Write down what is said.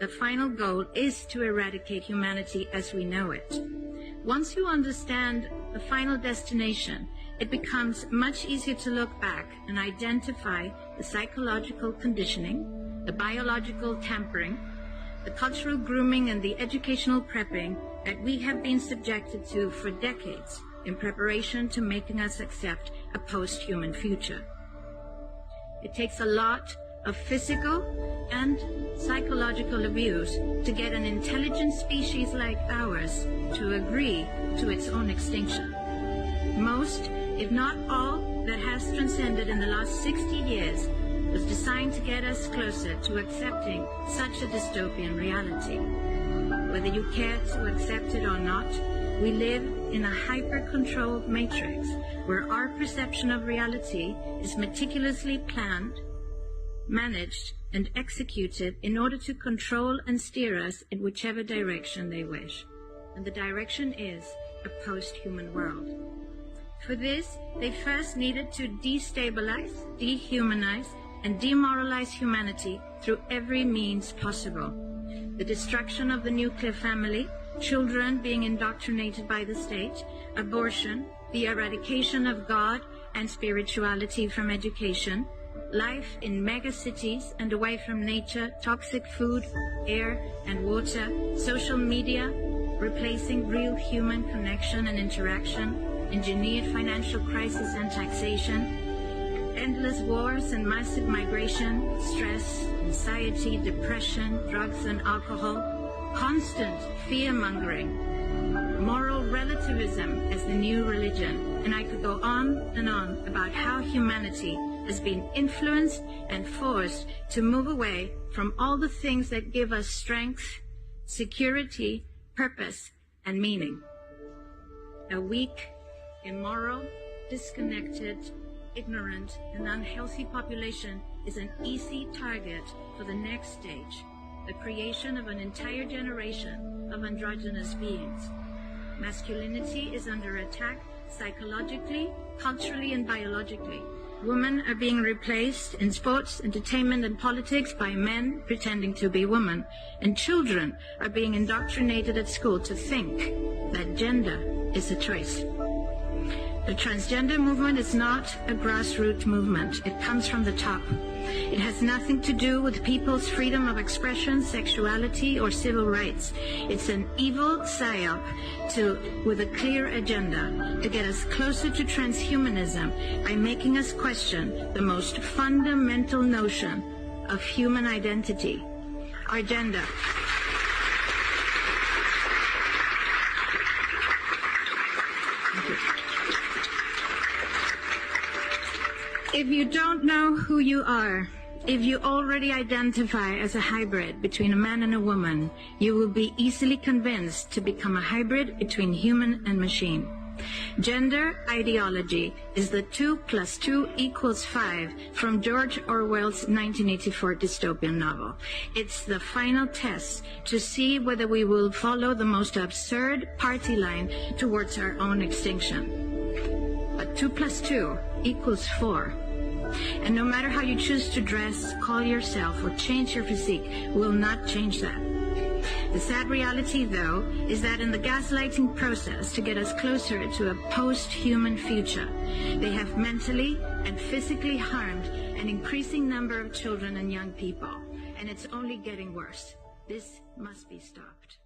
the final goal is to eradicate humanity as we know it. Once you understand the final destination, it becomes much easier to look back and identify the psychological conditioning, the biological tampering, the cultural grooming, and the educational prepping that we have been subjected to for decades in preparation to making us accept a post-human future. It takes a lot of physical and psychological abuse to get an intelligent species like ours to agree to its own extinction. Most, if not all, that has transcended in the last 60 years was designed to get us closer to accepting such a dystopian reality. Whether you care to accept it or not, we live in a hyper-controlled matrix where our perception of reality is meticulously planned, managed, and executed in order to control and steer us in whichever direction they wish. And the direction is a post-human world. For this, they first needed to destabilize, dehumanize, and demoralize humanity through every means possible. The destruction of the nuclear family, children being indoctrinated by the state, abortion, the eradication of God and spirituality from education, life in megacities and away from nature, toxic food, air and water, social media, replacing real human connection and interaction, engineered financial crisis and taxation, endless wars and massive migration, stress, anxiety, depression, drugs and alcohol, constant fear-mongering, moral relativism as the new religion, and I could go on and on about how humanity has been influenced and forced to move away from all the things that give us strength, security, purpose, and meaning. A weak, immoral, disconnected, ignorant, and unhealthy population is an easy target for the next stage, the creation of an entire generation of androgynous beings. Masculinity is under attack psychologically, culturally, and biologically. Women are being replaced in sports, entertainment, and politics by men pretending to be women, and children are being indoctrinated at school to think that gender is a choice. The transgender movement is not a grassroots movement. It comes from the top. It has nothing to do with people's freedom of expression, sexuality, or civil rights. It's an evil psyop with a clear agenda to get us closer to transhumanism by making us question the most fundamental notion of human identity, our gender. If you don't know who you are, if you already identify as a hybrid between a man and a woman, you will be easily convinced to become a hybrid between human and machine. Gender ideology is the 2 + 2 = 5 from George Orwell's 1984 dystopian novel. It's the final test to see whether we will follow the most absurd party line towards our own extinction. But 2 + 2 = 4. And no matter how you choose to dress, call yourself, or change your physique, will not change that. The sad reality, though, is that in the gaslighting process to get us closer to a post-human future, they have mentally and physically harmed an increasing number of children and young people. And it's only getting worse. This must be stopped.